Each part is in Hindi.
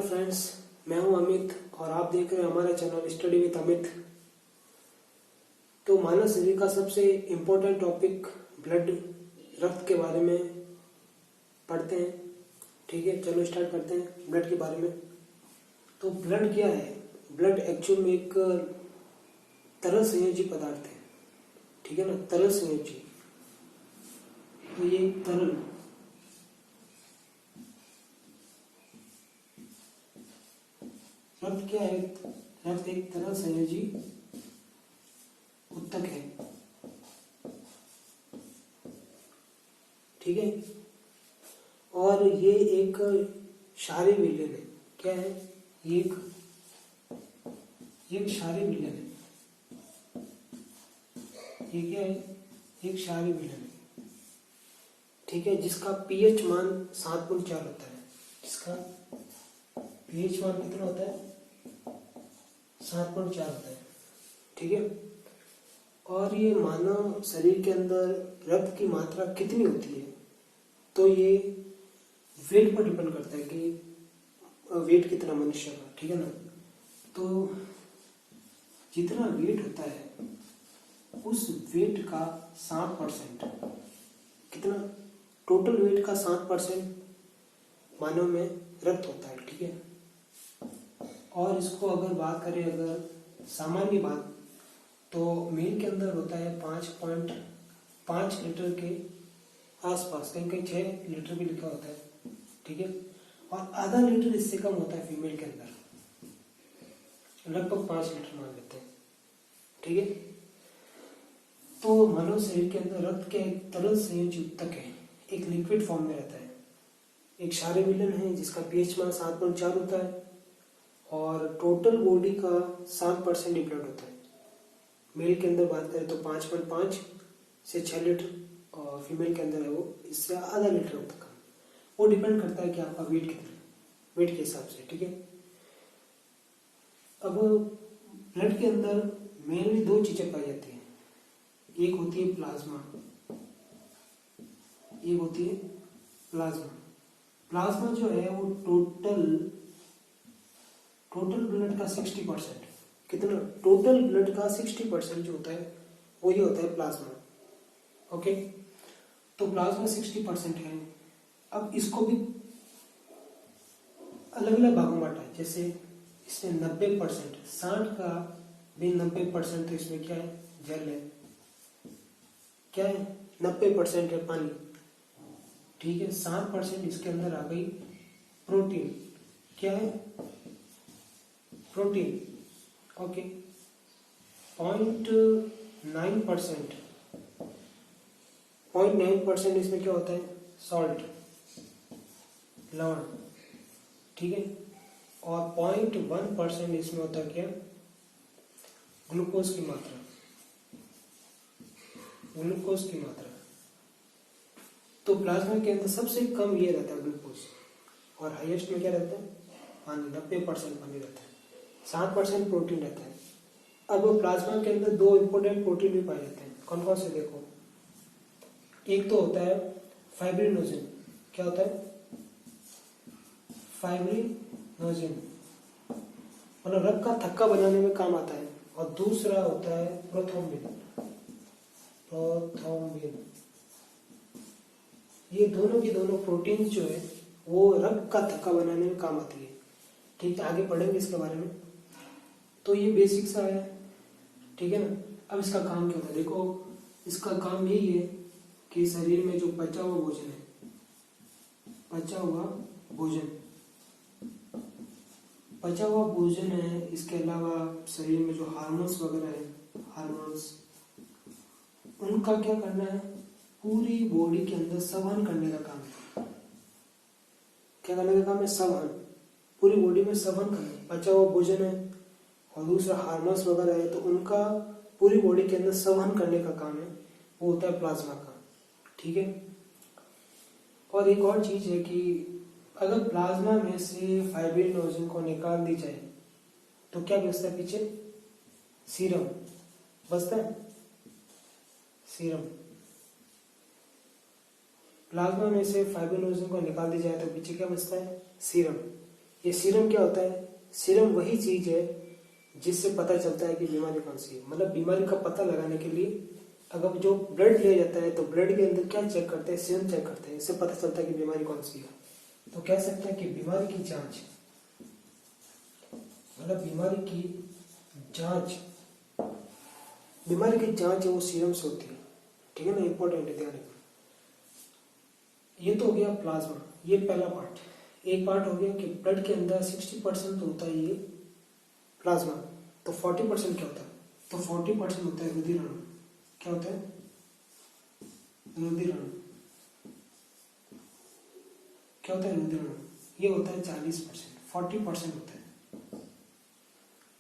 हेलो फ्रेंड्स, मैं हूं अमित और आप देख रहे हैं हमारा चैनल स्टडी विद अमित। तो मानव शरीर का सबसे इम्पोर्टेंट टॉपिक ब्लड, रक्त के बारे में पढ़ते हैं। ठीक है, चलो स्टार्ट करते हैं ब्लड के बारे में। तो ब्लड क्या है? ब्लड एक्चुअल में एक तरल संयोजी पदार्थ है। ठीक है ना, तरल संयोजी। तो ये तरल रक्त क्या है? रक्त एक तरल संयोजी उत्तक है। ठीक है, और ये एक क्षारीय विलयन है। क्या है? ये एक क्षारीय विलयन है। ये क्या है? एक क्षारीय विलयन है। ठीक है, जिसका पीएच मान 7.4 होता है। इसका पीएच मान कितना होता है? 7.4 होता है। ठीक है, और ये मानव शरीर के अंदर रक्त की मात्रा कितनी होती है, तो ये वेट पर डिपेंड करता है कि वेट कितना मनुष्य का। ठीक है ना, तो जितना वेट होता है उस वेट का 7%, कितना? टोटल वेट का 7% मानव में रक्त होता है। ठीक है, और इसको अगर बात करें, अगर सामान्य बात, तो मेल के अंदर होता है 5.5 लीटर के आसपास, कहीं कहीं 6 लीटर भी लिखा होता है। ठीक है, और आधा लीटर इससे कम होता है फीमेल के अंदर, लगभग 5 लीटर मान लेते हैं। ठीक है, तो मानव शरीर के अंदर रक्त के एक तरल संयोजी उत्तक है, एक लिक्विड फॉर्म में रहता है। एक क्षारीय विलयन है जिसका पीएच मान 7.4 होता है, और टोटल बॉडी का 7% ही ब्लड होता है। मेल के अंदर बात करें तो 5.5 से 6 लीटर, और फीमेल के अंदर है वो इससे आधा लीटर होता है। वो डिपेंड करता है कि आपका वेट कितना है, वेट के हिसाब से। ठीक है, अब ब्लड के अंदर मेनली 2 चीजें पाई जाती हैं। एक होती है प्लाज्मा, एक होती है प्लाज्मा। प्लाज्मा जो है वो टोटल ब्लड का 60%, कितना? टोटल ब्लड का 60% जो होता है वो ये होता है प्लाज्मा। ओके, तो प्लाज्मा 60% है। अब इसको भी अलग अलग भागों में बांटा है। जैसे इसमें 90%, 60 का भी 90%, तो इसमें क्या है? जल है। क्या है? 90% है पानी। ठीक है, 7% इसके अंदर आ गई प्रोटीन। क्या है? प्रोटीन। ओके, 0.9%, 0.9% इसमें क्या होता है? सॉल्ट, लवण। ठीक है, और 0.1% इसमें होता है क्या? ग्लूकोज की मात्रा, ग्लूकोज की मात्रा। तो प्लाज्मा के अंदर सबसे कम ये रहता है ग्लूकोज, और हाईएस्ट में क्या रहता है? पानी, 90% पानी रहता है। 7% प्रोटीन रहता है। अब प्लाज्मा के अंदर 2 इंपॉर्टेंट प्रोटीन भी पाए जाते हैं। कौन कौन से? देखो, एक तो होता है फाइब्रिनोजन। क्या होता है? फाइब्रिनोजन, मतलब रक्त का थक्का बनाने में काम आता है। और दूसरा होता है प्रोथ्रोम्बिन। प्रोथ्रोम्बिन, ये दोनों की दोनों प्रोटीन्स जो है वो रक्त का थक्का बनाने में काम आती है। ठीक है, आगे पढ़ेंगे इसके बारे में। तो ये बेसिक सा है। ठीक है ना, अब इसका काम क्या होता है? देखो, इसका काम यही है कि शरीर में जो बचा हुआ भोजन है, बचा हुआ भोजन है, इसके अलावा शरीर में जो हार्मोन्स वगैरह है, हार्मोन्स, उनका क्या करना है? पूरी बॉडी के अंदर संवहन करने का काम है। क्या करने का काम है? संवहन, पूरी बॉडी में संवहन करना। बचा हुआ भोजन है और दूसरा हार्मोन्स वगैरह है, तो उनका पूरी बॉडी के अंदर संवहन करने का काम है, वो होता है प्लाज्मा का। ठीक है, और एक और चीज है कि अगर प्लाज्मा में से फाइब्रिनोजन को निकाल दी जाए तो क्या बचता है पीछे? सीरम बचता है। सीरम, प्लाज्मा में से फाइब्रिनोजन को निकाल दी जाए तो पीछे क्या बचता है? सीरम। ये सीरम क्या होता है? सीरम वही चीज है जिससे पता चलता है कि बीमारी कौन सी है। मतलब बीमारी का पता लगाने के लिए अगर जो ब्लड लिया जाता है तो ब्लड के अंदर क्या चेक करते हैं? सीरम चेक करते हैं। इससे पता चलता है कि बीमारी कौन सी है। तो कह सकते हैं कि बीमारी की जांच, मतलब बीमारी की जांच है वो सीरम से होती है। ठीक है ना, इंपॉर्टेंट है, ध्यान रखना। ये तो हो गया प्लाज्मा, ये पहला पार्ट। एक पार्ट हो गया कि ब्लड के अंदर 60% तो होता है ये प्लाज्मा, तो 40% क्या होता है? तो 40% होता है रुधिर अणु। क्या होता है? रुधिर अणु। क्या होता है? रुधिर अणु। ये होता है 40%, 40% होता है।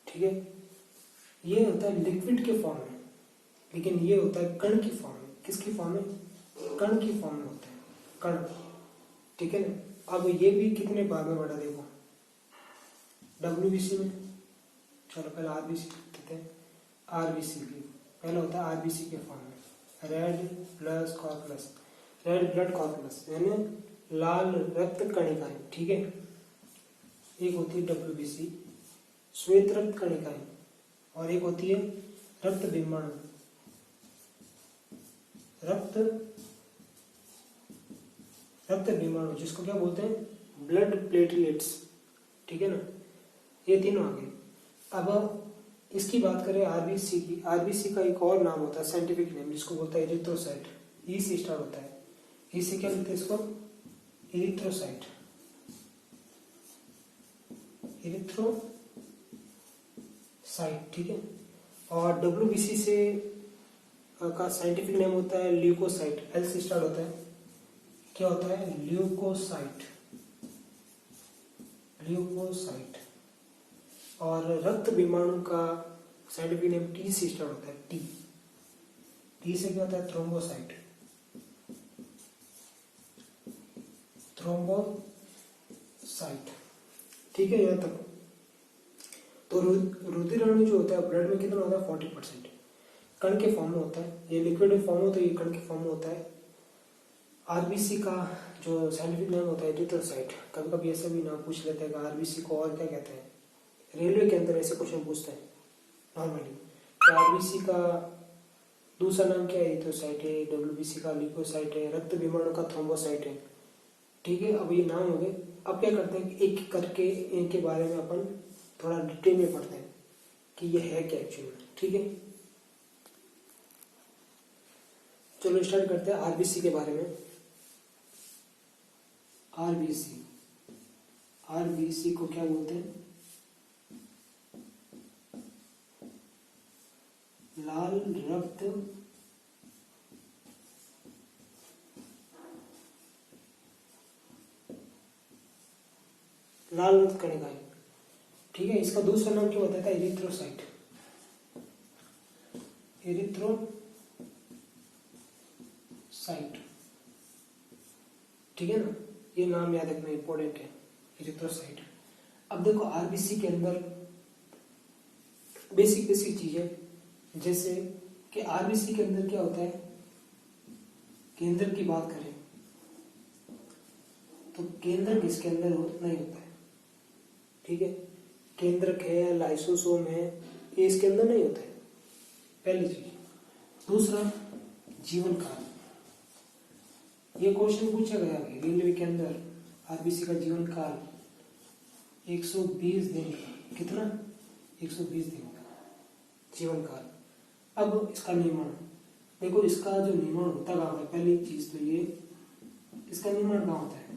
ठीक है, ये होता है लिक्विड के फॉर्म में, लेकिन ये होता है कण की फॉर्म में। किसकी फॉर्म में? कण की फॉर्म में होता है, कण। ठीक है ना। अब ये भी कितने भाग में बटा, देखो WBC में। चलो पहले आरबीसी कहते हैं। आरबीसी भी पहला होता है आरबीसी के फॉर्म में, red plus corpus, red blood corpus यानी लाल रक्त कणिकाएं। ठीक है, एक होती है WBC श्वेत रक्त कणिकाएं, और एक होती है रक्त बिंबाणु, रक्त बिंबाणु, जिसको क्या बोलते हैं? Blood platelets. ठीक है ना, ये तीनों आ गए। अब इसकी बात करें आरबीसी की। आरबीसी का एक और नाम होता है, साइंटिफिक नेम, जिसको बोलता है एरिथ्रोसाइट। ई से स्टार्ट होता है। ई से क्या लिखते हैं इसको? एरिथ्रोसाइट। एरिथ्रोसाइट। ठीक है, और WBC से का साइंटिफिक नेम होता है ल्यूकोसाइट। एल से स्टार्ट होता है। क्या होता है? ल्यूकोसाइट। ल्यूकोसाइट। और रक्त विमाणु का साइंटिफिक नेम T से स्टार्ट होता है। टी से क्या होता है? थ्रोम्बोसाइट। थ्रोम्बोसाइट। ठीक है, यहाँ तक। तो रुधिर अणु जो होता है ब्लड में कितना होता है? 40%। कण के फॉर्म में होता है। ये लिक्विड फॉर्म हो तो ये कण के फॉर्म में होता है। आरबीसी का जो साइंटिफिक नेम होता है एरिथ्रोसाइट। कभी कभी ऐसा भी नाम पूछ लेते हैं कि आरबीसी को और क्या कहते हैं। रेलवे के अंदर ऐसे क्वेश्चन पूछते हैं नॉर्मली। तो आरबीसी का दूसरा नाम क्या है? एरिथ्रोसाइट है। WBC का ल्यूकोसाइट है। रक्त विमाणु का थ्रोम्बोसाइट है। ठीक है, अब ये नाम हो गए। अब क्या करते हैं कि एक एक करके इनके बारे में अपन थोड़ा डिटेल में पढ़ते हैं कि ये है क्या एक्चुअली में। ठीक है, चलो स्टार्ट करते हैं आरबीसी के बारे में। आरबीसी को क्या बोलते हैं? लाल रक्त कणिकाएं। ठीक है, इसका दूसरा नाम क्या बताया था? एरिथ्रोसाइट। एरिथ्रोसाइट। ठीक है ना, ये नाम याद रखना इंपॉर्टेंट है, एरिथ्रोसाइट। अब देखो आरबीसी के अंदर बेसिक चीजें, जैसे कि आरबीसी के अंदर क्या होता है। केंद्र की बात करें तो केंद्र किसके अंदर नहीं होता है। ठीक है, केंद्रक है, लाइसोसोम है, ये इसके अंदर नहीं होता है, पहली चीज। दूसरा, जीवन काल। ये क्वेश्चन पूछा गया है रेलवे के अंदर। आरबीसी का जीवन काल 120 दिन का। कितना? 120 दिन का जीवन काल। अब इसका निर्माण देखो, इसका जो निर्माण होता कहाँ है? पहली चीज तो ये, इसका निर्माण कहाँ होता है?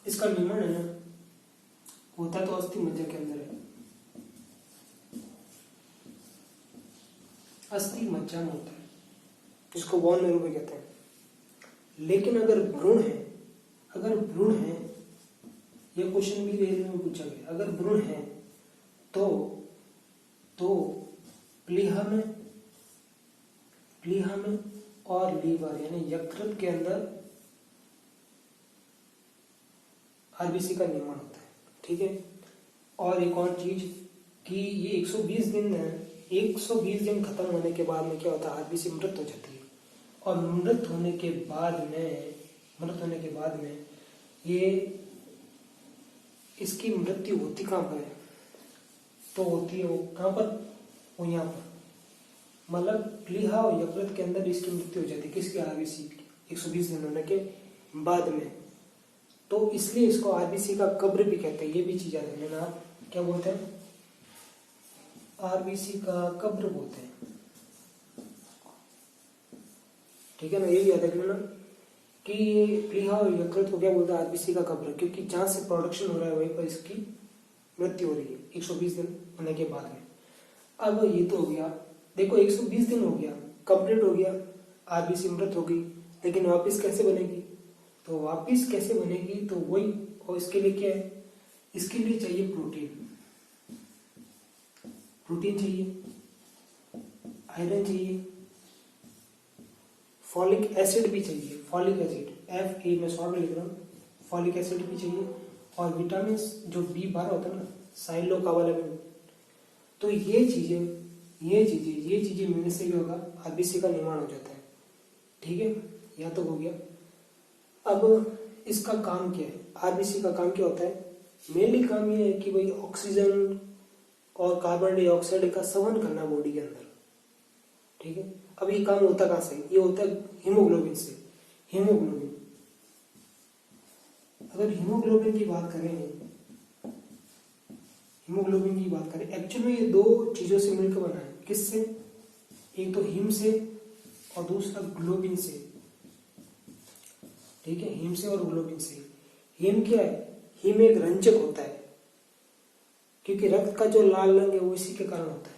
इसका निर्माण है ना, होता तो अस्थि मज्जा के अंदर है, अस्थि मज्जा में होता है, जिसको बोन मैरो भी कहते हैं। लेकिन अगर भ्रूण है, यह क्वेश्चन भी रेलवे में पूछा गया, अगर भ्रूण है तो प्लीहा में और लीवर यानी यकृत के अंदर आरबीसी का निर्माण होता है। ठीक है, और एक और चीज कि ये 120 दिन है, 120 दिन खत्म होने के बाद में क्या होता है? आरबीसी मृत हो जाती है और मृत होने के बाद में ये इसकी मृत्यु होती कहाँ पर है? तो होती है वो कहाँ पर? वो यहाँ पर, मतलब प्लीहा और यकृत के अंदर इसकी मृत्यु हो जाती है। किसकी? आरबीसी की, 120 दिन होने के बाद में। तो इसलिए इसको आरबीसी का कब्र भी कहते हैं। ये भी चीज याद रख लेना आप, क्या बोलते हैं? आरबीसी का कब्र बोलते हैं, ठीक है ना। ये भी याद रख लेना कि प्लीहा और यकृत को क्या बोलते हैं? आरबीसी का कब्र, क्योंकि जहां से प्रोडक्शन हो रहा है वहीं पर इसकी मृत्यु हो रही है 120 दिन होने के बाद में। अब ये तो हो गया, देखो 120 दिन हो गया, कंप्लीट हो गया, आरबीसी मृत हो गई, लेकिन वापस कैसे बनेगी? तो वापस कैसे बनेगी? तो वही, और इसके लिए क्या है? इसके लिए चाहिए प्रोटीन, प्रोटीन चाहिए, आयरन चाहिए, फॉलिक एसिड भी चाहिए, फॉलिक एसिड FA में शॉर्ट में लिख रहा हूँ, फॉलिक एसिड भी चाहिए, और विटामिन जो B12 होता है ना, साइलोकावालामिन। तो ये चीजें मिलने से क्या होगा? आरबीसी का निर्माण हो जाता है, ठीक है। या तो हो गया। अब इसका काम क्या है? आरबीसी का काम क्या होता है? मेनली काम ये है कि भाई ऑक्सीजन और कार्बन डाइऑक्साइड का संवहन करना बॉडी के अंदर, ठीक है। अब ये काम होता कहाँ से? ये होता है हीमोग्लोबिन से। हीमोग्लोबिन, अगर हीमोग्लोबिन की बात करें, एक्चुअली में ये दो चीजों से मिलकर बना है। किससे? एक तो हीम से और दूसरा ग्लोबिन से, ठीक है। हीम से और ग्लोबिन से। हीम क्या है? हीम एक रंजक होता है, क्योंकि रक्त का जो लाल रंग है वो इसी के कारण होता है।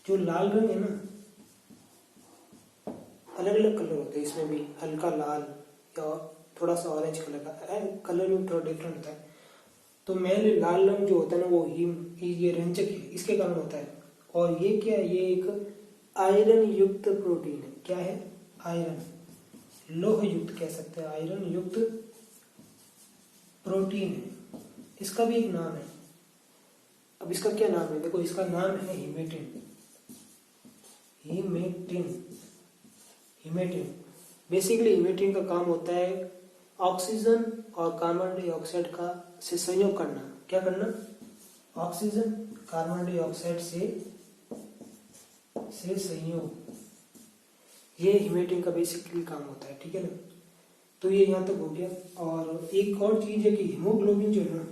जो लाल रंग है ना, अलग अलग कलर होते हैं इसमें भी, हल्का लाल या थोड़ा सा ऑरेंज कलर का, कलर में थोड़ा डिफरेंट होता है। तो मेनली लाल रंग जो होता है ना, वो हीम, ये रंजक है, इसके कारण होता है। और ये क्या है? ये एक आयरन युक्त प्रोटीन है। क्या है? आयरन, लोह युक्त कह सकते हैं, आयरन युक्त प्रोटीन है। इसका भी एक नाम है। अब इसका क्या नाम है? देखो, इसका नाम है हिमेटिन। बेसिकली हिमेटिन का काम होता है ऑक्सीजन और कार्बन डाइऑक्साइड का से संयोग करना। क्या करना? ऑक्सीजन कार्बन डाइऑक्साइड से संयोग, ये हिमेटिन का बेसिकली काम होता है, ठीक है ना। तो ये यहाँ तक हो गया। और एक और चीज है कि हीमोग्लोबिन जो है ना,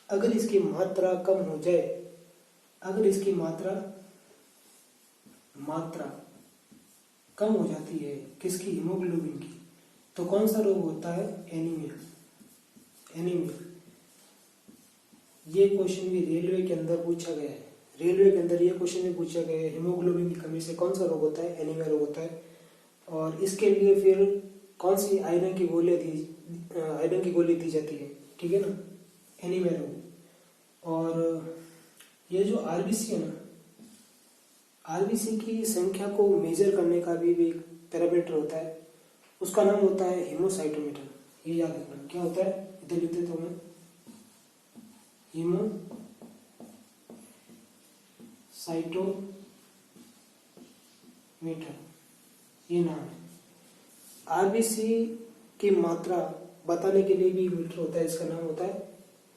अगर इसकी मात्रा कम हो जाए, अगर इसकी मात्रा कम हो जाती है, किसकी? हीमोग्लोबिन की, तो कौन सा रोग होता है? एनीमिया। ये क्वेश्चन भी रेलवे के अंदर पूछा गया है। रेलवे के अंदर ये क्वेश्चन भी पूछा गया है, हीमोग्लोबिन की कमी से कौन सा रोग होता है? एनीमिया रोग होता है। और इसके लिए फिर कौन सी आयरन की गोली दी जाती है, ठीक है ना, एनीमिया रोग। और ये जो आरबीसी है ना, आरबीसी की संख्या को मेजर करने का भी एक पैरामीटर होता है, उसका नाम होता है हीमोसाइटोमीटर। ये याद रखना। क्या होता है? इधर लिख देता हूं मैं, हीमोसाइटोमीटर, ये नाम है। आरबीसी की मात्रा बताने के लिए भी मीटर होता है, इसका नाम होता है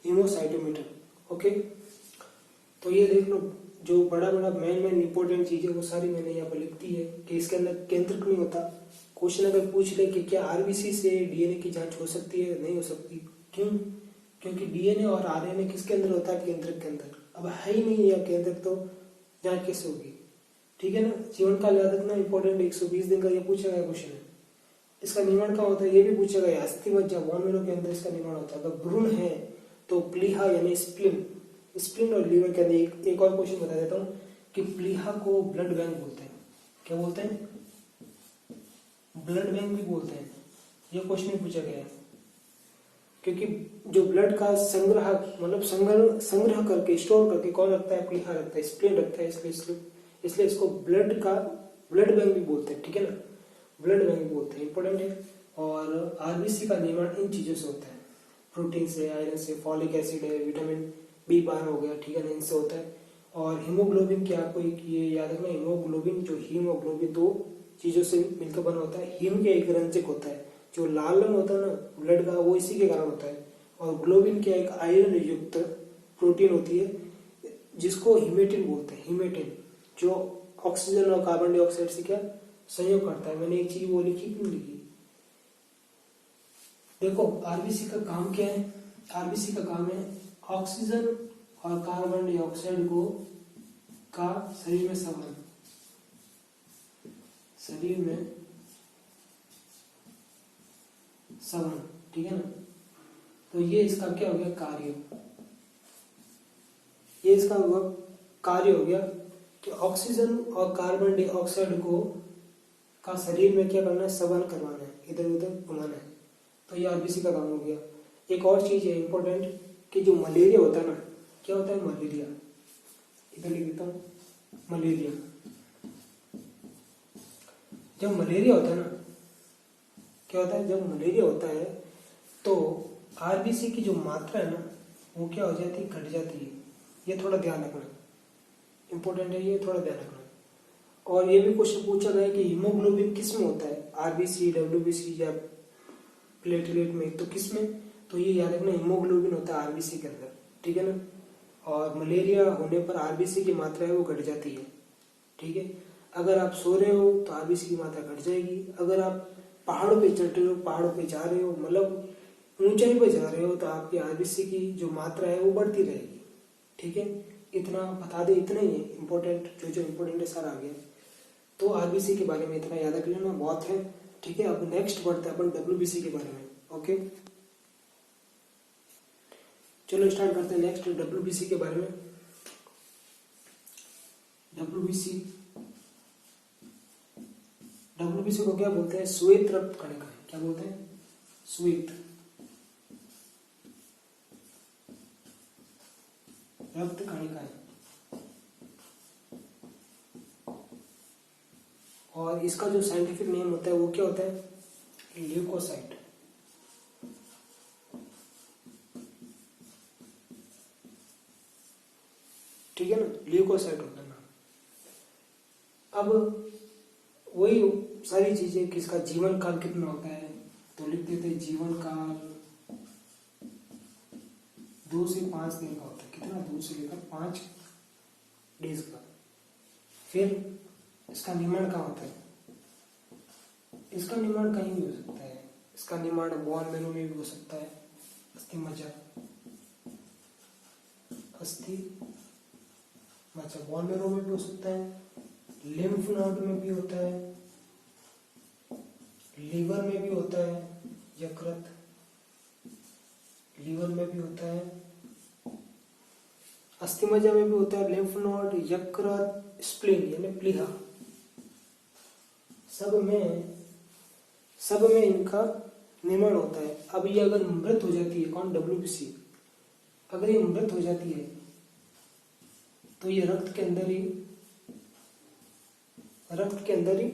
हीमोसाइटोमीटर। ओके, तो ये देख लो, जो बड़ा मेन इंपॉर्टेंट चीज है वो सारी मैंने यहाँ पर लिख दी है कि इसके अंदर केंद्रक नहीं होता। क्वेश्चन अगर पूछ ले कि क्या आरबीसी से डीएनए की जांच हो सकती है? नहीं हो सकती। क्यों? क्योंकि डीएनए और आरएनए किसके अंदर होता है? केंद्रक के अंदर। अब है ही नहीं है केंद्रक, तो जांच कैसे होगी? ठीक है ना। जीवन काल याद रखना इंपॉर्टेंट, 120 दिन का ये पूछा गया क्वेश्चन है। इसका निर्माण कहाँ होता है? ये भी पूछा गया। अस्थि मज्जा, बोन मैरो के अंदर इसका निर्माण होता है। अगर भ्रूण है तो प्लीहा यानी स्प्लीन और लीवर के अंदर। एक और क्वेश्चन बता देता हूँ कि प्लीहा को ब्लड बैंक बोलते हैं। क्या बोलते हैं? ब्लड बैंक भी बोलते हैं। ये क्वेश्चन पूछा गया है, क्योंकि जो ब्लड का संग्रह, मतलब संग्रह करके, स्टोर करके कौन रखता है? प्लीहा रखता है, स्प्लीन रखता है। इसलिए इसको ब्लड बैंक भी बोलते हैं, ठीक है ना, ब्लड बैंक भी बोलते हैं। इंपॉर्टेंट है। और आरबीसी का निर्माण इन चीजों से होता है, प्रोटीन से, आयरन से, फॉलिक एसिड है, विटामिन B12 हो गया, ठीक है ना, इनसे होता है। और हीमोग्लोबिन की आपको एक ये याद रखना, हीमोग्लोबिन दो चीजों से मिलकर बना होता है। हिम क्या एक रंजक होता है, जो लाल रंग होता है ना ब्लड का, वो इसी के कारण होता है। और ग्लोबिन क्या एक आयरन युक्त प्रोटीन होती है जिसको हिमेटिन बोलते हैं। हिमेटिन जो ऑक्सीजन और कार्बन डाइऑक्साइड से क्या संयोग करता है। मैंने एक चीज वो लिखी क्यों लिखी, देखो आरबीसी का काम क्या है। आरबीसी का काम है ऑक्सीजन और कार्बन डाइऑक्साइड को का शरीर में संबंध, शरीर में संबंध, ठीक है ना। तो ये इसका क्या हो गया कार्य, ये इसका कार्य हो गया कि ऑक्सीजन और कार्बन डाइऑक्साइड को का शरीर में क्या करना है, संबंध करवाना है, इधर उधर घुमाना है। तो ये आरबीसी का काम हो गया। एक और चीज है इंपॉर्टेंट कि जो मलेरिया होता है ना, क्या होता है मलेरिया, इधर लिख देता हूँ मलेरिया। जब मलेरिया होता है ना, क्या होता है जब मलेरिया होता है तो आरबीसी की जो मात्रा है ना वो क्या हो जाती है, घट जाती है। ये थोड़ा ध्यान रखना, इंपॉर्टेंट है ये, थोड़ा ध्यान रखना। और ये भी क्वेश्चन पूछा गया कि हीमोग्लोबिन किस में होता है, आरबीसी, डब्ल्यूबीसी या प्लेटलेट में, तो किस में, तो ये याद रखना हीमोग्लोबिन होता है आरबीसी के अंदर, ठीक है ना। और मलेरिया होने पर आरबीसी की मात्रा है वो घट जाती है, ठीक है। अगर आप सो रहे हो तो आरबीसी की मात्रा घट जाएगी। अगर आप पहाड़ों पे चढ़ रहे हो, पहाड़ों पे जा रहे हो, मतलब ऊंचाई पे जा रहे हो, तो आपकी आरबीसी की जो मात्रा है वो बढ़ती रहेगी, ठीक है। इतना बता दे, इतना ही है इम्पोर्टेंट, जो इम्पोर्टेंट है सारा आ गया। तो आरबीसी के बारे में इतना याद रख लेना, बहुत है, ठीक है। अब नेक्स्ट बढ़ते हैं अपन डब्ल्यूबीसी के बारे में, ओके। चलो स्टार्ट करते हैं नेक्स्ट डब्ल्यूबीसी के बारे में। डब्ल्यूबीसी, डब्ल्यूबीसी को क्या बोलते हैं, श्वेत रक्त कणिकाएं। क्या बोलते हैं, श्वेत रक्त कणिकाएं। और इसका जो साइंटिफिक नेम होता है वो क्या होता है, ल्यूकोसाइट। ठीक है ना, ल्यूकोसाइट होता है ना। अब वही सारी चीजें, किसका जीवन काल कितना होता है, तो लिख देते जीवन काल 2 से 5 दिन का होता है। कितना, 2 से लेकर 5 डेज का। फिर इसका निर्माण कहाँ होता है, इसका निर्माण कहीं भी हो सकता है। इसका निर्माण बोन मेरो में भी हो सकता है, अस्थि मज्जा, अस्थि मज्जा बोन मेरो में भी हो सकता है, लिम्फ नोड में भी होता है, लीवर में भी होता है, यकृत लीवर में भी होता है, अस्थि मज्जा में भी होता है, लिम्फ नोड, यकृत, स्प्लीन यानी प्लीहा, सब में इनका निर्माण होता है। अब ये अगर मृत हो जाती है, कौन, डब्ल्यूबीसी, अगर ये मृत हो जाती है तो ये रक्त के अंदर ही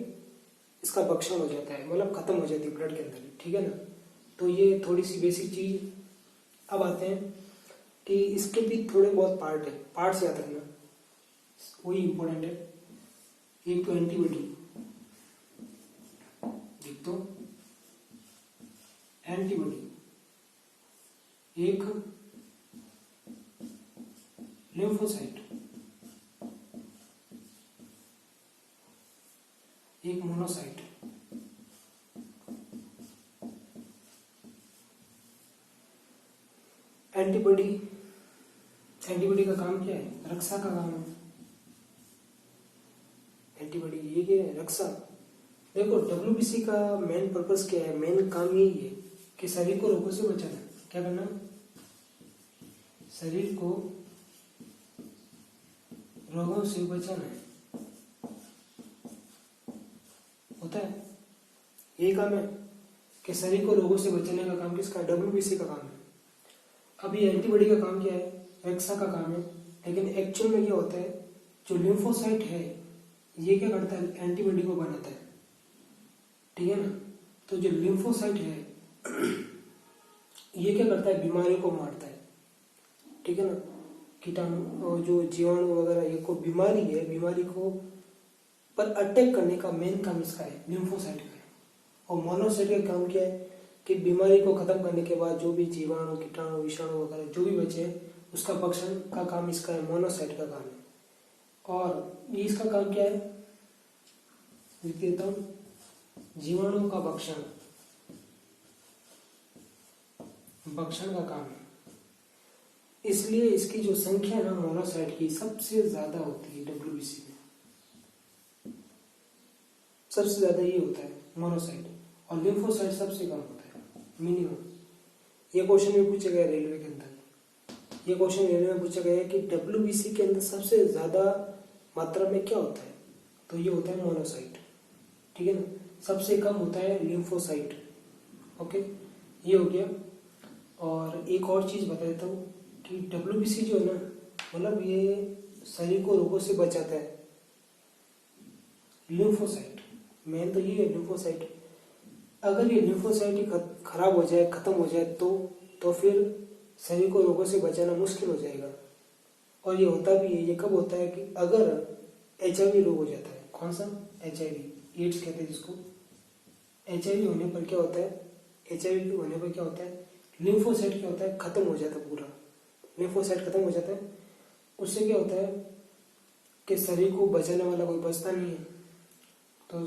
इसका भक्षण हो जाता है, मतलब खत्म हो जाती है ब्लड के अंदर ही, ठीक है ना। तो ये थोड़ी सी बेसिक चीज। अब आते हैं कि इसके भी थोड़े बहुत पार्ट है, पार्ट्स याद रखना, वही इंपॉर्टेंट है। एक तो एंटीबॉडी, देख तो एंटीबॉडी, एक लिम्फोसाइट, एक मोनोसाइट। एंटीबॉडी का काम क्या है, रक्षा का काम है। एंटीबॉडी ये क्या है, रक्षा। देखो डब्ल्यूबीसी का मेन पर्पस क्या है, मेन काम यही है कि शरीर को रोगों से बचाना। क्या करना, शरीर को रोगों से बचाना है, होता है यही काम है कि शरीर को रोगों से बचाने का काम किसका, डब्ल्यूबीसी का काम है। अब ये एंटीबॉडी का काम क्या है, रक्षा का काम है। लेकिन एक्चुअल में क्या होता है, जो लिम्फोसाइट है ये क्या करता है, एंटीबॉडी को बनाता है, ठीक है ना। तो जो लिम्फोसाइट है ये क्या करता है, बीमारियों को मारता है, ठीक है ना। कीटाणु और जो जीवाणु वगैरह, ये को बीमारी है, बीमारी को पर अटैक करने का मेन काम इसका है, लिम्फोसाइट का है। और मोनोसाइट का काम क्या है कि बीमारी को खत्म करने के बाद जो भी जीवाणु, कीटाणु, विषाणु वगैरह जो भी बचे उसका भक्षण का काम इसका है, मोनोसाइट का काम है। और ये इसका काम क्या है, लिख देता हूं, जीवाणु का भक्षण का काम है। इसलिए इसकी जो संख्या है ना मोनोसाइट की सबसे ज्यादा होती है डब्ल्यूबीसी में, सबसे ज्यादा ये होता है मोनोसाइट, और लिम्फोसाइट सबसे कम होता है, मिनिमम। ये क्वेश्चन में पूछा गया रेलवे के अंदर, ये क्वेश्चन रेलवे में पूछा गया है कि डब्ल्यूबीसी के अंदर सबसे ज्यादा मात्रा में क्या होता है, तो ये होता है मोनोसाइट, ठीक है ना। सबसे कम होता है लिम्फोसाइट। ओके, ये हो गया। और एक और चीज बता देता हूँ कि डब्ल्यूबीसी जो है ना, मतलब ये शरीर को रोगों से बचाता है। लिम्फोसाइट मेन तो ये है, लिम्फोसाइट। अगर ये लिम्फोसाइट ही खराब हो जाए, खत्म हो जाए तो फिर शरीर को रोगों से बचाना मुश्किल हो जाएगा। और ये होता भी है, ये कब होता है कि अगर HIV रोग हो जाता है। कौन सा? HIV, एड्स कहते हैं जिसको। HIV होने पर क्या होता है, HIV होने पर क्या होता है, लिम्फोसाइट क्या होता है, खत्म हो जाता है पूरा। लिम्फोसाइट खत्म हो जाता है, उससे क्या होता है कि शरीर को बचाने वाला कोई बचता नहीं है। तो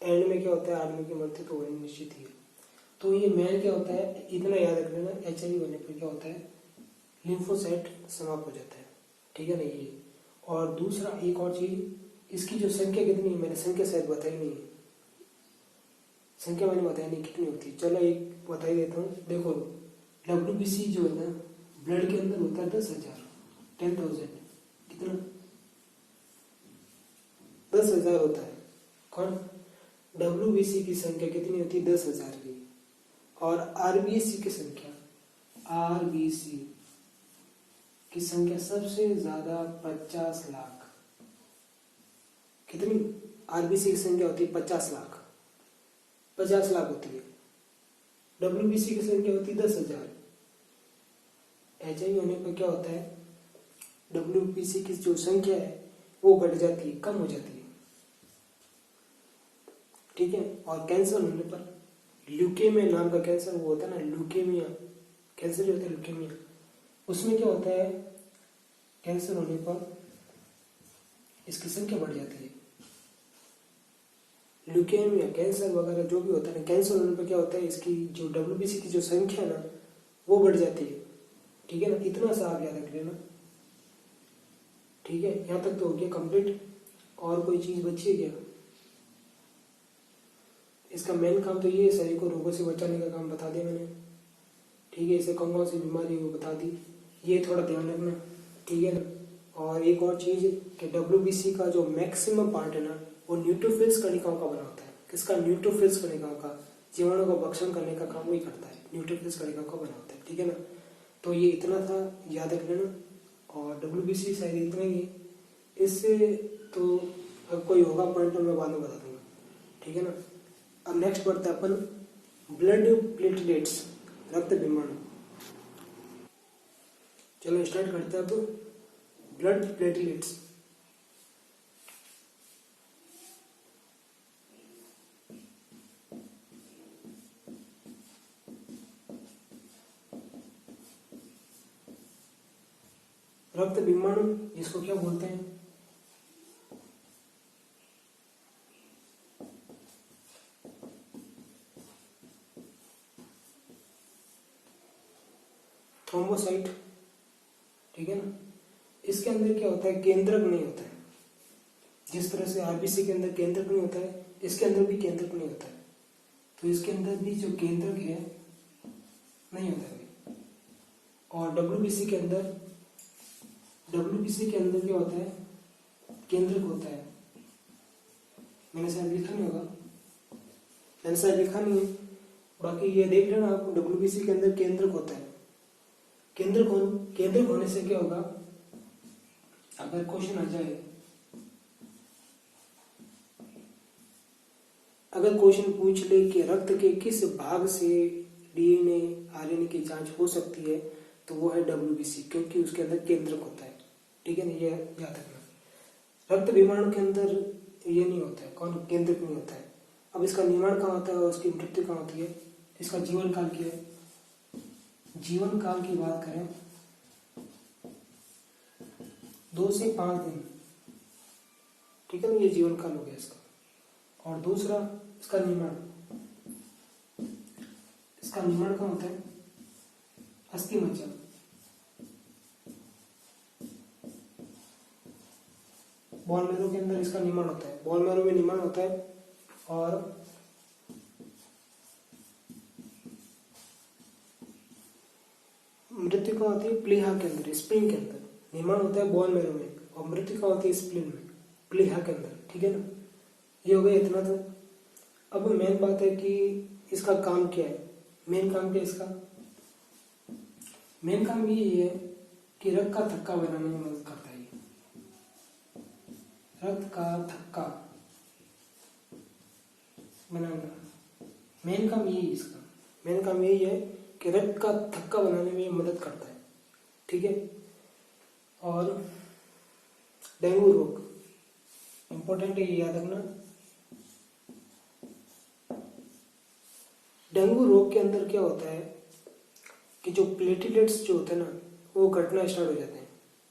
एंड में क्या होता है, आदमी की मृत्यु तो होनी निश्चित ही है। तो ये मेन क्या होता है, इतना याद रख लेना, HIV होने पर क्या होता है, लिम्फोसाइट समाप्त हो जाता है, ठीक है ना ये। और दूसरा एक और चीज, इसकी जो संख्या कितनी है, मैंने संख्या शायद बताई नहीं है, संख्या मैंने बताई नहीं कितनी होती है। चलो एक बता ही देता हूँ। देखो डब्ल्यूबीसी जो है ना, ब्लड के अंदर होता है 10,000, 10,000, कितना, 10,000 होता है। कौन? डब्ल्यूबीसी की संख्या कितनी होती है, 10,000 की। और आरबीसी की संख्या, आरबीसी की संख्या सबसे ज्यादा 50 लाख। कितनी? आरबीसी की संख्या होती है 50 लाख, 50 लाख होती है। डब्ल्यूबीसी की संख्या होती है 10,000। HIV होने पर क्या होता है, डब्ल्यूबीसी की जो संख्या है वो बढ़ जाती है, कम हो जाती है, ठीक है। और कैंसर होने पर, ल्यूकेमिया नाम का कैंसर वो होता है ना, ल्यूकेमिया कैंसर जो होता है, ल्यूकेमिया, उसमें क्या होता है, कैंसर होने पर इसकी संख्या बढ़ जाती है। ल्यूकेमिया, कैंसर वगैरह जो भी होता है ना, कैंसर होने पर क्या होता है, इसकी जो डब्ल्यूबीसी की जो संख्या है ना वो बढ़ जाती है, ठीक है ना। इतना सा आप याद रख लेना, ठीक है। यहाँ तक तो हो गया कंप्लीट। और कोई चीज बची है क्या? इसका मेन काम तो ये है, शरीर को रोगों से बचाने का काम बता दिया मैंने, ठीक है। इसे कौन सी बीमारी है वो बता दी, ये थोड़ा ध्यान रखना, ठीक है ना। और एक और चीज कि डब्ल्यूबीसी का जो मैक्सिमम पार्ट है ना वो न्यूट्रोफिल्स कणिकाओं का बना होता है। किसका? न्यूट्रोफिल्स कणिकाओं का। जीवाणु का भक्षण करने का काम वही करता है, न्यूट्रोफिल्स कणिकाओं का बना होता है, ठीक है ना। तो ये इतना था, याद रख लेना। और डब्ल्यूबीसी शायद इतना ही है, इससे तो अब कोई होगा पॉइंट तो मैं बाद में बता दूंगा, ठीक है ना। अब नेक्स्ट बढ़ते हैं अपन ब्लड प्लेटलेट्स, रक्त विमाणु। चलो स्टार्ट करते हैं अब ब्लड प्लेटलेट्स। रक्त विमाणु जिसको क्या बोलते हैं, थ्रोम्बोसाइट, ठीक है ना। इसके अंदर क्या होता है, केंद्रक नहीं होता है। जिस तरह से आरबीसी के अंदर केंद्रक नहीं होता है, इसके अंदर भी केंद्रक नहीं होता है। तो इसके अंदर भी जो केंद्रक है नहीं होता है। और डब्ल्यूबीसी के अंदर क्या होता है, केंद्रक होता है। मैंने शायद लिखा नहीं होगा, मैंने शायद लिखा नहीं है, बाकी ये देख लेना आप, डब्ल्यूबीसी के अंदर केंद्रक होता है। केंद्रक होने से क्या होगा, अगर क्वेश्चन आ जाए, अगर क्वेश्चन पूछ ले कि रक्त के किस भाग से डीएनए आरएनए की जांच हो सकती है, तो वो है डब्ल्यूबीसी, क्योंकि उसके अंदर केंद्रक होता है, ठीक है ना, ये याद रखना। रक्त विमाणु के अंदर ये नहीं होता है, कौन केंद्रित नहीं होता है। अब इसका निर्माण कहाँ होता है और उसकी मृत्यु कहाँ होती है। इसका जीवन काल क्या है, जीवन काल की बात करें 2 से 5 दिन, ठीक है ना, ये जीवन काल हो गया इसका। और दूसरा इसका निर्माण, इसका निर्माण कहाँ होता है, अस्थि मज्जा, बॉन मैरो के अंदर इसका निर्माण होता है, बॉन मैरो में निर्माण होता है। और मृत्यु कहाँ होती है, प्लीहा के अंदर, स्प्लीन के अंदर निर्माण होता है बॉन मैरो में, और मृत्यु कहाँ होती है, स्प्लीन में, प्लीहा के अंदर, ठीक है ना। ये हो गया इतना तो। अब मेन बात है कि इसका काम क्या है, मेन काम क्या है इसका, मेन काम ये है कि रक्त का थक्का बनाने में मदद करता है। रक्त का थक्का बनाना, मेन काम यही है इसका, मेन काम यही है कि रक्त का थक्का बनाने में मदद करता है, ठीक है। और डेंगू रोग इंपॉर्टेंट है, ये याद रखना। डेंगू रोग के अंदर क्या होता है कि जो प्लेटलेट्स जो होते हैं ना, वो घटना स्टार्ट हो जाते हैं।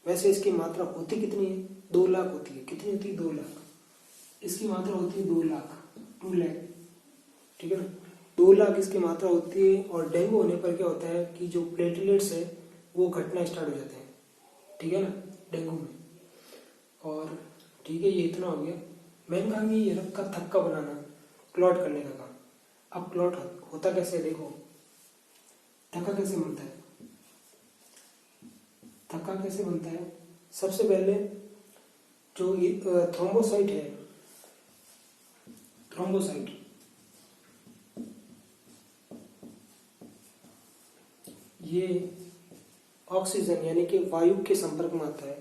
वैसे इसकी मात्रा होती कितनी है, 2 लाख होती है। कितनी होती है, 2 लाख। इसकी मात्रा होती है 2 लाख, 2 लाख, ठीक है ना, 2 लाख इसकी मात्रा होती है। और डेंगू होने पर क्या होता है कि जो प्लेटलेट्स है वो घटना स्टार्ट हो जाते हैं, ठीक है ना, डेंगू में। और ठीक है, ये इतना हो गया। मेन काम ये रक्त का थक्का बनाना, क्लॉट करने का काम। अब क्लॉट होता कैसे है, देखो थक्का कैसे बनता है, थक्का कैसे बनता है। सबसे पहले जो थ्रोम्बोसाइट है, थ्रोम्बोसाइट ये ऑक्सीजन यानी कि वायु के संपर्क में आता है।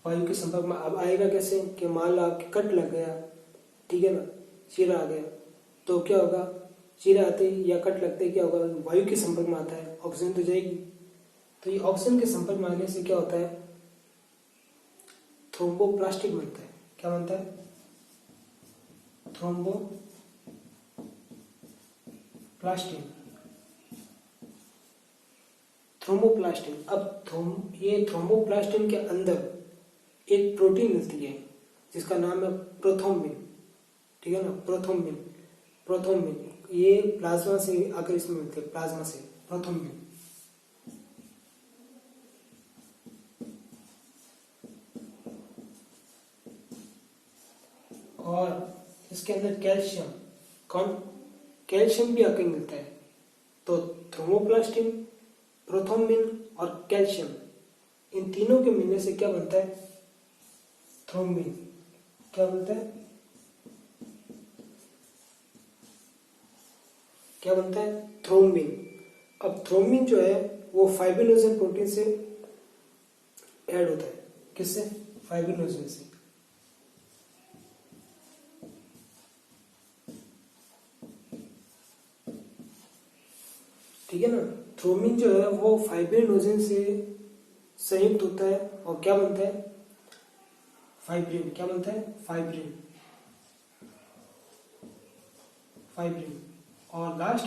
वायु के संपर्क में अब आएगा कैसे कि मान लो आपके कट लग गया, ठीक है ना, चीरा आ गया, तो क्या होगा, चीरा आते या कट लगते क्या होगा, वायु के संपर्क में आता है, ऑक्सीजन तो जाएगी। तो ये ऑक्सीजन के संपर्क में आने से क्या होता है, थ्रोम्बोप्लास्टिक बनता है। क्या बनता है, थ्रोम्बोप्लास्टिन, थ्रोम्बोप्लास्टिन। अब ये थ्रोम्बोप्लास्टिन के अंदर एक प्रोटीन मिलती है जिसका नाम है प्रोथ्रोम्बिन, ठीक है ना, प्रोथ्रोम्बिन, प्रोथ्रोम्बिन ये प्लाज्मा से आकर इसमें मिलते हैं, प्लाज्मा से प्रोथ्रोम्बिन। और इसके अंदर कैल्शियम, कौन, कैल्शियम भी आकर मिलता है। तो थ्रोम्बोप्लास्टिन, प्रोथ्रोम्बिन और कैल्शियम, इन तीनों के मिलने से क्या बनता है, थ्रोम्बिन। क्या बनता है, क्या बनता है, थ्रोम्बिन। अब थ्रोम्बिन जो है वो फाइब्रिनोजन प्रोटीन से ऐड होता है, किससे, फाइब्रिनोजन से। ठीक है ना, थ्रोम्बिन जो है वो फाइब्रिनोजन से संयुक्त होता है और क्या बनता है, फाइब्रिन। क्या बनता है, फाइब्रिन, फाइब्रिन। और लास्ट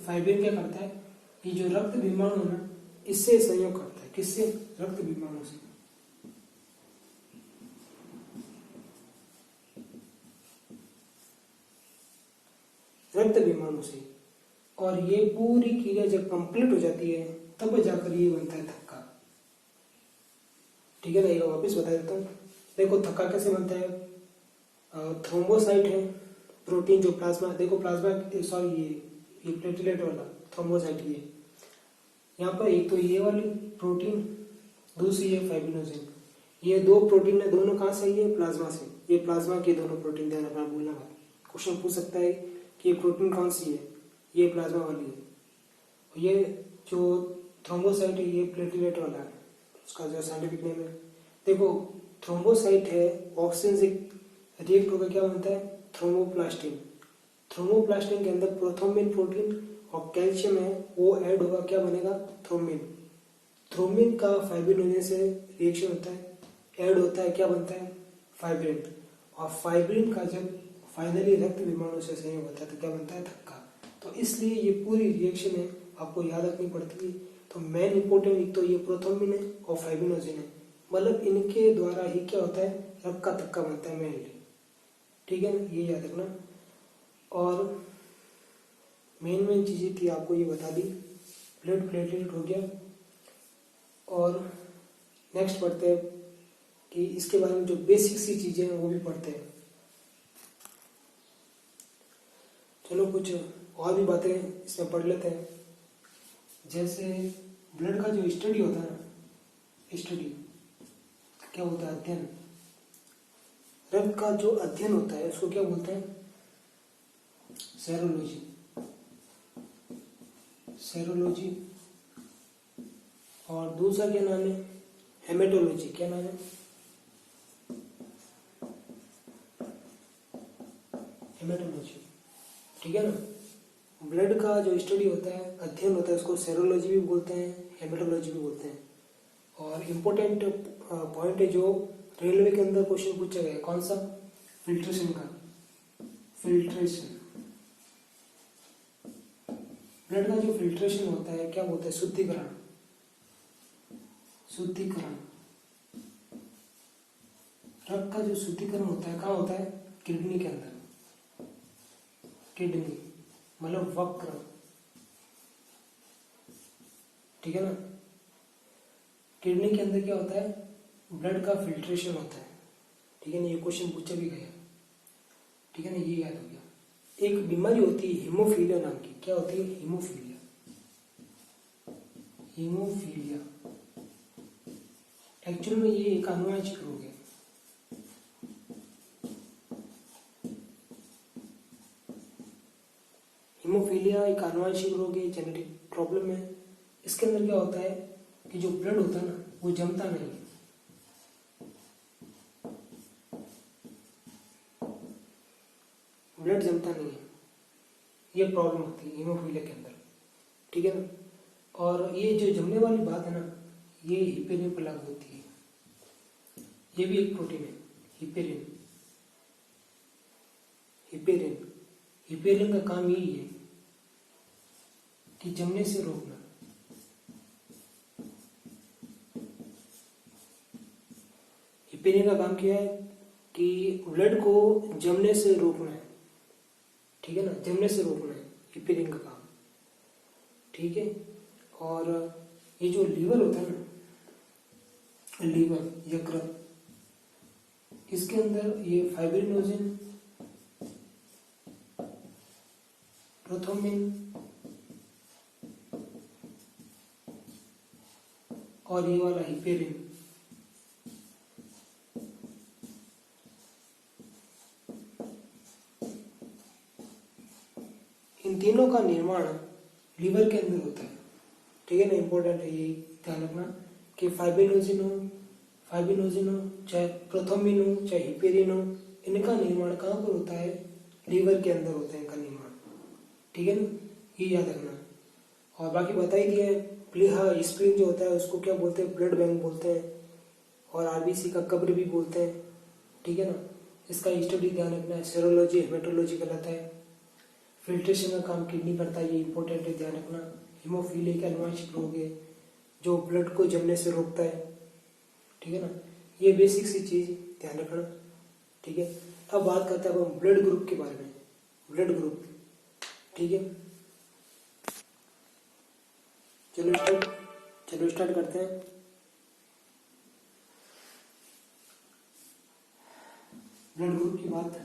फाइब्रिन क्या करता है, ये जो रक्त विमाणु है ना, इससे संयोग करता है, किससे, रक्त विमाणु से। रक्त विमाणु से। और ये पूरी क्रिया जब कंप्लीट हो जाती है तब जाकर ये बनता है थक्का, ठीक है ना। एक वापिस बता देता हूँ, देखो थक्का कैसे बनता है, थ्रोम्बोसाइट है, प्रोटीन जो प्लाज्मा, देखो प्लाज्मा सॉरी ये प्लेटलेट वाला थ्रोम्बोसाइट, ये यहाँ पर एक तो ये वाली प्रोटीन, दूसरी है फाइब्रिनोजन। ये 2 प्रोटीन है, दोनों कहाँ से, ये प्लाज्मा से, ये प्लाज्मा के दोनों प्रोटीन, ध्यान रखना, भूलना मत। क्वेश्चन पूछ सकता है कि ये प्रोटीन कौन सी है, ये प्लाज्मा वाली है। ये जो थ्रोम्बोसाइट है ये प्लेटलेट वाला है, उसका जो साइंटिफिक नेम है। देखो थ्रोम्बोसाइट है, ऑक्सीजन से रिएक्ट होकर क्या बनता है, थ्रोम्बोप्लास्टिन। थ्रोम्बोप्लास्टिन के अंदर प्रोथ्रोम्बिन प्रोटीन और कैल्शियम है, वो ऐड होगा, क्या बनेगा, थ्रोम्बिन। थ्रोम्बिन का फाइब्रिनोजन से रिएक्शन होता है, ऐड होता है, क्या बनता है, फाइब्रिन, और फाइब्रिन का जब फाइनली रक्त विमाणु से संयोग होता है तो क्या बनता है, थक्का। तो इसलिए ये पूरी रिएक्शन है आपको याद रखनी पड़ती है। तो मेन इंपोर्टेंट एक तो ये प्रोथ्रोम्बिन है और फाइब्रिनोजेन है, मतलब इनके द्वारा ही क्या होता है, रक्त का थक्का बनता है मेनली, ठीक है ना, ये याद रखना। और मेन चीजें थी आपको ये बता दी, ब्लड प्लेटलेट हो गया। और नेक्स्ट पढ़ते हैं कि इसके बारे में जो बेसिक सी चीजें हैं वो भी पढ़ते हैं। चलो कुछ और भी बातें इसमें पढ़ लेते हैं। जैसे ब्लड का जो स्टडी होता है ना, स्टडी क्या होता है, अध्ययन। रक्त का जो अध्ययन होता है उसको क्या बोलते हैं, सेरोलॉजी। सेरोलॉजी। और दूसरा क्या नाम है, हेमेटोलॉजी। क्या नाम है, हेमेटोलॉजी, ठीक है ना। ब्लड का जो स्टडी होता है, अध्ययन होता है, उसको सेरोलॉजी भी बोलते हैं, हेमेटोलॉजी भी बोलते हैं। और इम्पोर्टेंट पॉइंट है जो रेलवे के अंदर क्वेश्चन पूछा गया है, कौन सा, फिल्ट्रेशन का। फिल्ट्रेशन, ब्लड का जो फिल्ट्रेशन होता है क्या बोलते हैं, शुद्धिकरण। शुद्धिकरण, रक्त का जो शुद्धिकरण होता है कहाँ होता है, किडनी के अंदर। किडनी मतलब वक्र, ठीक है ना। किडनी के अंदर क्या होता है, ब्लड का फिल्ट्रेशन होता है, ठीक है ना। ये क्वेश्चन पूछा भी गया, ठीक है ना, ये याद हो गया। एक बीमारी होती है हीमोफीलिया नाम की। क्या होती है, हीमोफीलिया। हीमोफीलिया एक्चुअली में ये एक आनुवंशिक रोग है। हीमोफीलिया एक आनुवंशिक रोग है, जेनेटिक प्रॉब्लम है। इसके अंदर क्या होता है कि जो ब्लड होता है ना वो जमता नहीं है। ब्लड जमता नहीं है, ये प्रॉब्लम होती है हीमोफीलिया के अंदर, ठीक है ना। और ये जो जमने वाली बात है ना, ये हिपेरिन पर लागू होती है। ये भी एक प्रोटीन है, हिपेरिन। हिपेरिन, हिपेरिन का काम यही है कि जमने से रोकना। हिपेरिन का काम क्या है कि ब्लड को जमने से रोकना है, ठीक है ना, जमने से रोकना है हिपेरिन का काम, ठीक है। और ये जो लीवर होता है ना, लीवर, यकृत, इसके अंदर ये फाइब्रिनोजेन, प्रोथ्रोम्बिन और ये वाला हिपेरिन, इन तीनों का निर्माण लीवर के अंदर होता है, ठीक है ना। इंपॉर्टेंट है ये ध्यान रखना कि फाइब्रिनोजेन हो चाहे प्रोथ्रोम्बिन हो चाहे हिपेरिन हो, इनका निर्माण कहाँ पर होता है, लीवर के अंदर होता है इनका निर्माण, ठीक है ना, ये याद रखना। और बाकी बता ही दिया है, प्लीहा स्प्लीन जो होता है उसको क्या बोलते हैं, ब्लड बैंक बोलते हैं, और आरबीसी का कब्र भी बोलते हैं, ठीक है ना। इसका स्टडी ध्यान रखना है, सेरोलॉजी हेमेटोलॉजी कहलाता है। फिल्ट्रेशन का काम किडनी करता है, ये इंपॉर्टेंट है, ध्यान रखना। हीमोफीलिया का आनुवंशिक रोग है जो ब्लड को जमने से रोकता है, ठीक है ना। ये बेसिक सी चीज ध्यान रखना, ठीक है। अब बात करते हैं हम ब्लड ग्रुप के बारे में। ब्लड ग्रुप, ठीक है। चलो स्टार्ट करते हैं। ब्लड ग्रुप की बात,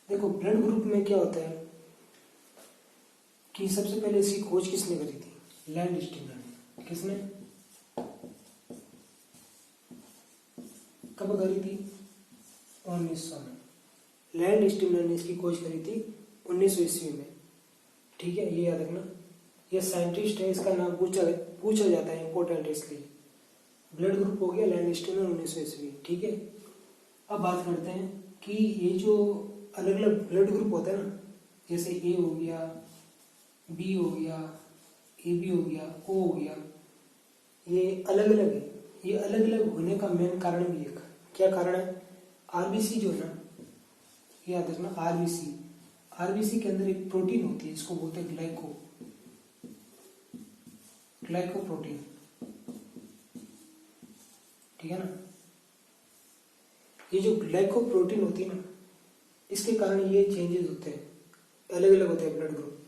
देखो ब्लड ग्रुप में क्या होता है कि सबसे पहले इसकी खोज किसने करी थी, लैंडस्टीनर ने। किसने, कब करी थी, 1900 में। लैंडस्टीनर ने इसकी खोज करी थी 1900 ईस्वी में, ठीक है, ये याद रखना। ये साइंटिस्ट है, इसका नाम पूछा जाता है, इंपॉर्टेंट है इसलिए। ब्लड ग्रुप हो गया लैंडस्टीनर 1900 ईस्वी, ठीक है। अब बात करते हैं कि ये जो अलग अलग ब्लड ग्रुप होता है ना, जैसे ए हो गया, बी हो गया, ए बी हो गया, ओ हो गया, ये अलग अलग है। ये अलग अलग होने का मेन कारण भी एक क्या कारण है, आरबीसी जो है ना, याद रखना आरबीसी, आरबीसी के अंदर एक प्रोटीन होती है, इसको बोलते हैं ग्लाइकोप्रोटीन, ठीक है ना। ये जो ग्लाइकोप्रोटीन होती है ना, इसके कारण ये चेंजेस होते हैं, अलग अलग होते हैं ब्लड ग्रुप।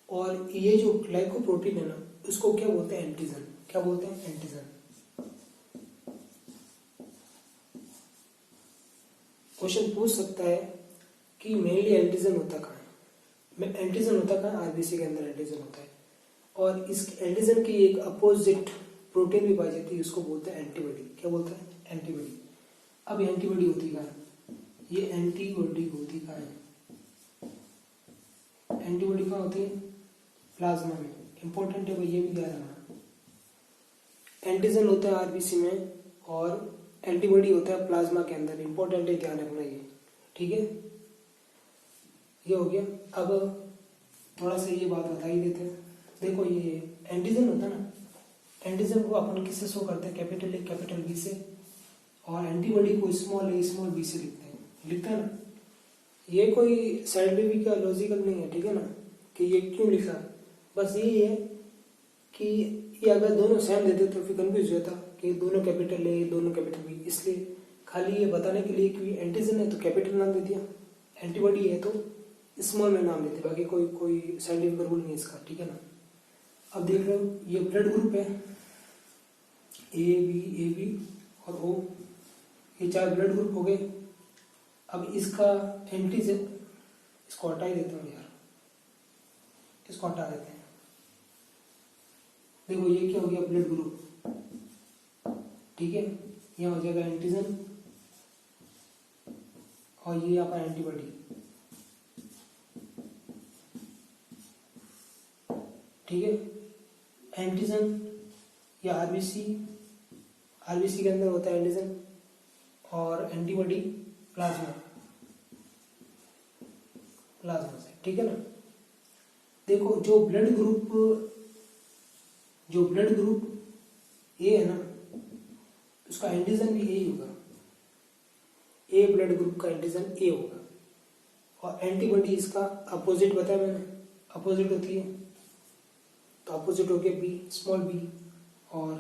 और ये जो ग्लाइकोप्रोटीन है ना, उसको क्या बोलते हैं, एंटीजन। क्या बोलते हैं, एंटीजन। क्वेश्चन पूछ सकता है कि मेनली एंटीजन होता कहाँ है, एंटीजन होता कहाँ, आरबीसी के अंदर एंटीजन होता है। और इस एंटीजन की एक अपोजिट प्रोटीन भी पाई जाती है, उसको बोलते हैं एंटीबॉडी। क्या बोलते हैं, एंटीबॉडी। अब एंटीबॉडी होती कहाँ है, ये एंटीबॉडी होती कहाँ है, एंटीबॉडी कहाँ होती है, प्लाज्मा में। इंपॉर्टेंट है भाई, ये भी ध्यान रखना। एंटीजन होता है आरबीसी में और एंटीबॉडी होता है प्लाज्मा के अंदर। इंपॉर्टेंट है, ध्यान रखना ये, ठीक है। ये हो गया। अब थोड़ा सा ये बात बता ही देते हैं। देखो ये एंटीजन होता है ना, एंटीजन को अपन किससे शो करते हैं, कैपिटल ए कैपिटल बी से, और एंटीबॉडी को स्मॉल ए स्मॉल बी से लिखते हैं ना। ये कोई साइंटिफिक या लॉजिकल नहीं है, ठीक है ना, कि ये क्यों लिखा। बस यही है कि ये अगर दोनों सेम देते तो फिर कंफ्यूज होता कि दोनों कैपिटल ए दोनों कैपिटल बी। इसलिए खाली ये बताने के लिए कि एंटीजन है तो कैपिटल नाम दे दिया, एंटीबॉडी है तो स्मॉल में नाम देते, बाकी कोई साइंटिफिक रूल नहीं इसका, ठीक है ना। अब देख रहे हो ये ब्लड ग्रुप है, ए बी और ओ, ये 4 ब्लड ग्रुप हो गए। अब इसका एंटीजन, इसको हटा ही देता हूँ यार, इसको हटा देते हैं। देखो ये क्या हो गया, ब्लड ग्रुप, ठीक है। ये हो जाएगा एंटीजन और ये यहाँ पर एंटीबॉडी, ठीक है। एंटीजन या आरबीसी, आरबीसी के अंदर होता है एंटीजन और एंटीबॉडी प्लाज्मा से, ठीक है ना। देखो जो ब्लड ग्रुप ए है ना, उसका एंटीजन भी ए ही होगा। ए ब्लड ग्रुप का एंटीजन ए होगा और एंटीबॉडी इसका अपोजिट बताया मैंने, अपोजिट होती है तो अपोजिट हो गया बी, स्मॉल बी। और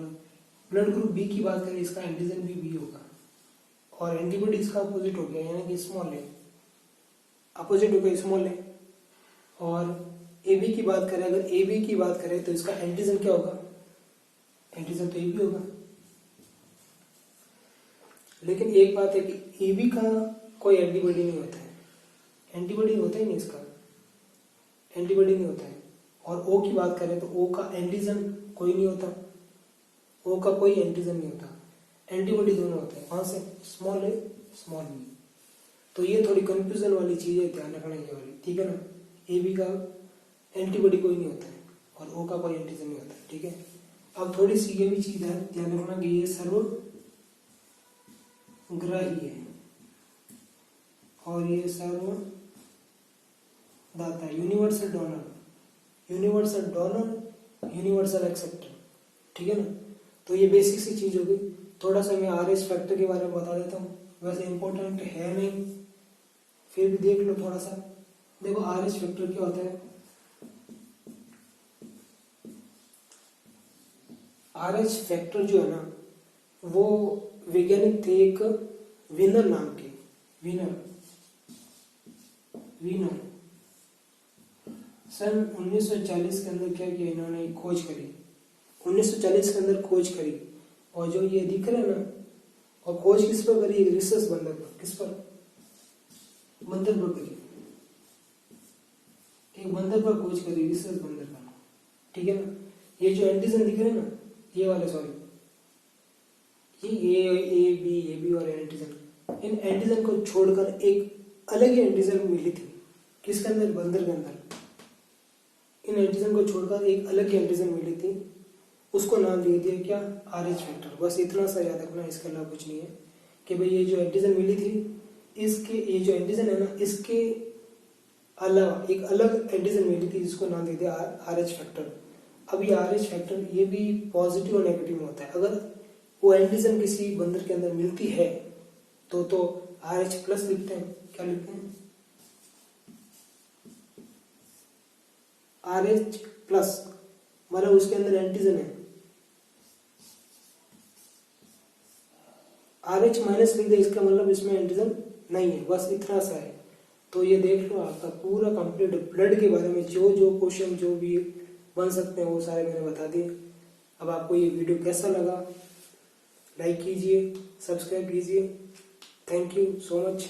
ब्लड ग्रुप बी की बात करें, इसका एंटीजन भी बी होगा और एंटीबॉडी इसका अपोजिट हो गया, यानी कि स्मॉल है, अपोजिट हो गया स्मॉल है। और ए बी की बात करें, अगर ए बी की बात करें तो इसका एंटीजन क्या होगा, एंटीजन तो ए बी होगा। लेकिन एक बात है कि ए बी का कोई एंटीबॉडी नहीं होता है, एंटीबॉडी होता ही नहीं इसका, एंटीबॉडी नहीं होता है। और ओ की बात करें तो ओ का एंटीजन कोई नहीं होता, ओ का कोई एंटीजन नहीं होता, एंटीबॉडी दोनों होते हैं। कौन से, स्मॉल ए स्मॉल बी। तो ये थोड़ी कंफ्यूजन वाली चीज है, ध्यान रखना ये वाली, ठीक है ना। ए बी का एंटीबॉडी कोई नहीं होता है और ओ का कोई एंटीजन नहीं होता है, ठीक है। अब थोड़ी सी ये भी चीज है, ध्यान रखना कि ये सर्वग्राही है और ये सर्वदाता, यूनिवर्सल डोनर, यूनिवर्सल एक्सेप्टर, ठीक है ना। तो ये बेसिक सी चीज होगी। थोड़ा सा मैं आरएच फैक्टर के बारे में बता देता हूँ, वैसे इंपॉर्टेंट है नहीं, फिर भी देख लो थोड़ा सा। देखो आरएच फैक्टर क्या होता है, आरएच फैक्टर जो है ना, वो वैज्ञानिक थे एक विनर नाम के, विनर सन 1940 के अंदर क्या किया इन्होंने, खोज करी, 1940 के अंदर खोज करी। और जो ये दिख रहा है ना, और खोज किस पर करी, रिसर्च बंदर पर, किस पर, बंदर पर करी, एक बंदर पर खोज करी, रिसर्च बंदर पर, ठीक है ना। ये जो एंटीजन दिख रहे हैं ना, ये वाले, सॉरी ये ए बी और एंटीजन, इन एंटीजन को छोड़कर एक अलग ही एंटीजन मिली थी, किसके अंदर, बंदर के अंदर। इन एंटीजन को छोड़कर एक अलग ही एंटीजन मिली थी, उसको नाम दे दिया क्या, आरएच फैक्टर। बस इतना सा याद रखना, इसके अलावा कुछ नहीं है। कि भाई ये जो एंटीजन मिली थी, इसके ये जो एंटीजन है ना, इसके अलावा एक अलग एंटीजन मिली थी जिसको नाम दे दिया आरएच फैक्टर। अब ये RH फैक्टर ये भी पॉजिटिव और नेगेटिव में होता है। अगर वो एंटीजन किसी बंदर के अंदर मिलती है तो RH प्लस लिखते हैं। क्या लिखते हैं? RH प्लस, मतलब उसके अंदर एंटीजन है। RH माइनस लिख दे, इसका मतलब इसमें एंटीजन नहीं है, बस इतना सा है। तो ये देख लो आपका पूरा कंप्लीट ब्लड के बारे में जो जो क्वेश्चन जो भी बन सकते हैं वो सारे मैंने बता दिए। अब आपको ये वीडियो कैसा लगा, लाइक कीजिए, सब्सक्राइब कीजिए। Thank you so much.